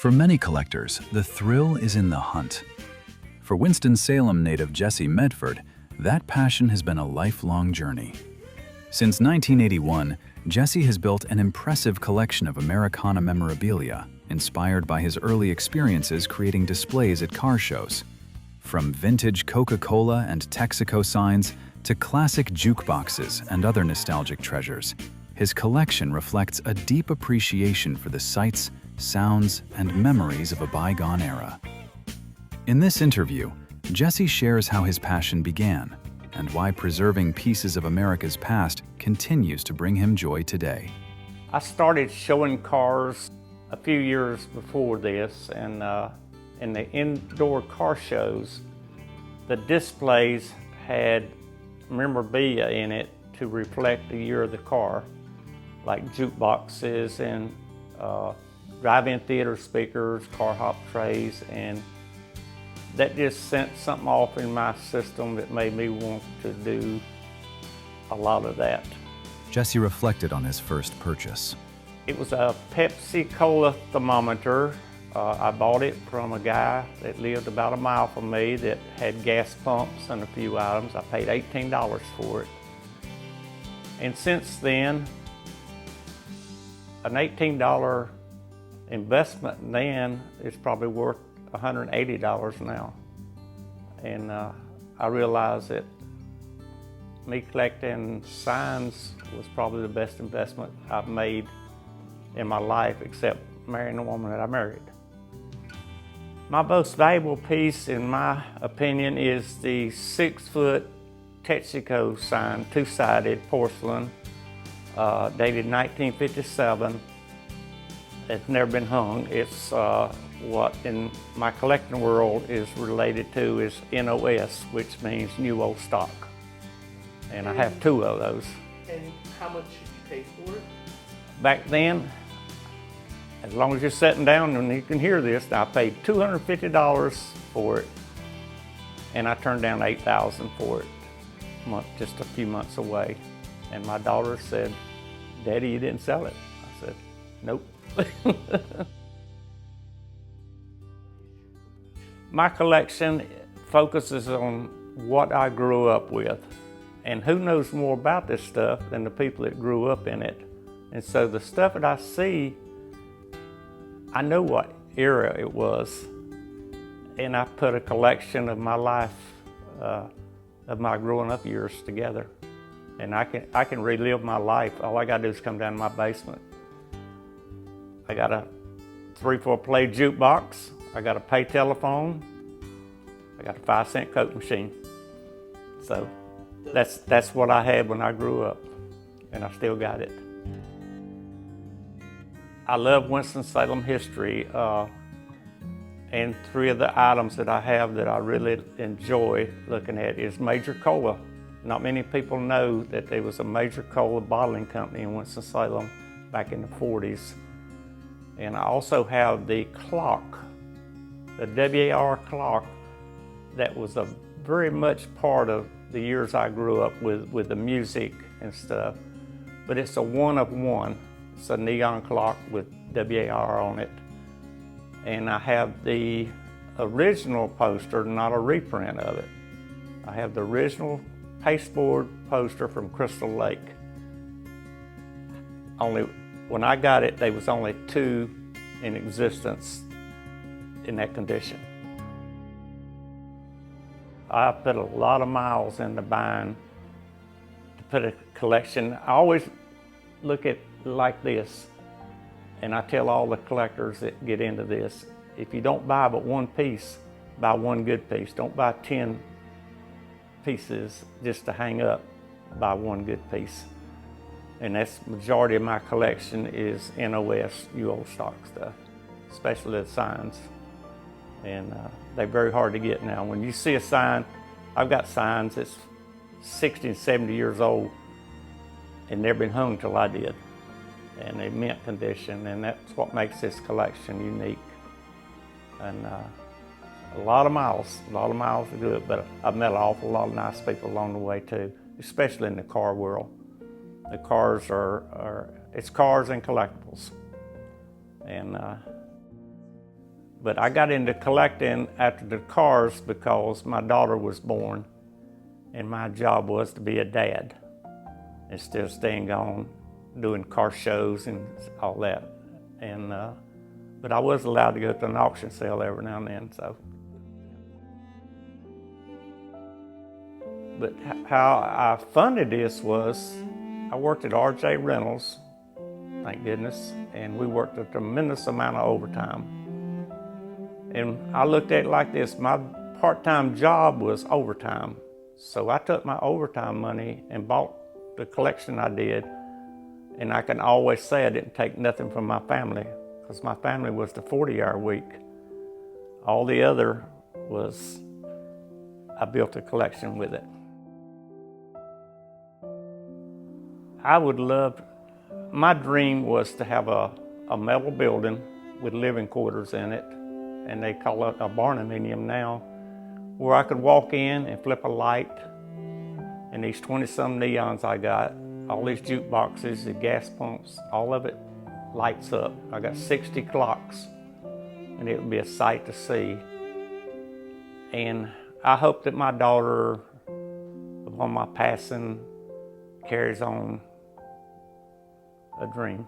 For many collectors, the thrill is in the hunt. For Winston-Salem native Jesse Medford, that passion has been a lifelong journey. Since 1981, Jesse has built an impressive collection of Americana memorabilia, inspired by his early experiences creating displays at car shows. From vintage Coca-Cola and Texaco signs to classic jukeboxes and other nostalgic treasures, his collection reflects a deep appreciation for the sights, sounds, and memories of a bygone era. In this interview, Jesse shares how his passion began and why preserving pieces of America's past continues to bring him joy today. I started showing cars a few years before this, and in the indoor car shows, the displays had memorabilia in it to reflect the year of the car, like jukeboxes and drive-in theater speakers, car hop trays, and that just sent something off in my system that made me want to do a lot of that. Jesse reflected on his first purchase. It was a Pepsi Cola thermometer. I bought it from a guy that lived about a mile from me that had gas pumps and a few items. I paid $18 for it. And since then, an $18 investment then is probably worth $180 now. And I realized that me collecting signs was probably the best investment I've made in my life, except marrying the woman that I married. My most valuable piece, in my opinion, is the 6-foot Texaco sign, two-sided porcelain, dated 1957. It's never been hung. It's what in my collecting world is related to is NOS, which means new old stock. And I have 2 of those. And how much did you pay for it? Back then, as long as you're sitting down and you can hear this, I paid $250 for it, and I turned down $8,000 for it, just a few months away. And my daughter said, "Daddy, you didn't sell it." I said, "Nope." My collection focuses on what I grew up with, and who knows more about this stuff than the people that grew up in it. And so the stuff that I see, I know what era it was, and I put a collection of my life, of my growing up years together. And I can relive my life. All I gotta do is come down to my basement. I got a 3-4 play jukebox. I got a pay telephone. I got a 5-cent Coke machine. So that's what I had when I grew up, and I still got it. I love Winston-Salem history, and 3 of the items that I have that I really enjoy looking at is Major Cola. Not many people know that there was a Major Cola bottling company in Winston-Salem back in the 40s. And I also have the clock, the WAR clock, that was a very much part of the years I grew up with the music and stuff. But it's a 1 of 1. It's a neon clock with WAR on it. And I have the original poster, not a reprint of it. I have the original pasteboard poster from Crystal Lake. When I got it, there was only 2 in existence in that condition. I put a lot of miles into buying to put a collection. I always look at it like this, and I tell all the collectors that get into this, if you don't buy but 1 piece, buy 1 good piece. Don't buy 10 pieces just to hang up. Buy 1 good piece. And that's the majority of my collection is NOS, new old stock stuff, especially the signs. And they're very hard to get now. When you see a sign, I've got signs that's 60 and 70 years old and never been hung till I did. And they're mint condition, and that's what makes this collection unique. And a lot of miles to do it, but I've met an awful lot of nice people along the way too, especially in the car world. The cars it's cars and collectibles. And But I got into collecting after the cars because my daughter was born, and my job was to be a dad instead of staying gone doing car shows and all that. And but I was allowed to go to an auction sale every now and then. So, but how I funded this was I worked at RJ Reynolds, thank goodness, and we worked a tremendous amount of overtime. And I looked at it like this: my part-time job was overtime. So I took my overtime money and bought the collection I did. And I can always say I didn't take nothing from my family, because my family was the 40-hour week. All the other was, I built a collection with it. I would love, my dream was to have a metal building with living quarters in it, and they call it a barnuminium now, where I could walk in and flip a light, and these 20-some neons I got, all these jukeboxes, the gas pumps, all of it lights up. I got 60 clocks, and it would be a sight to see. And I hope that my daughter, upon my passing, carries on a dream.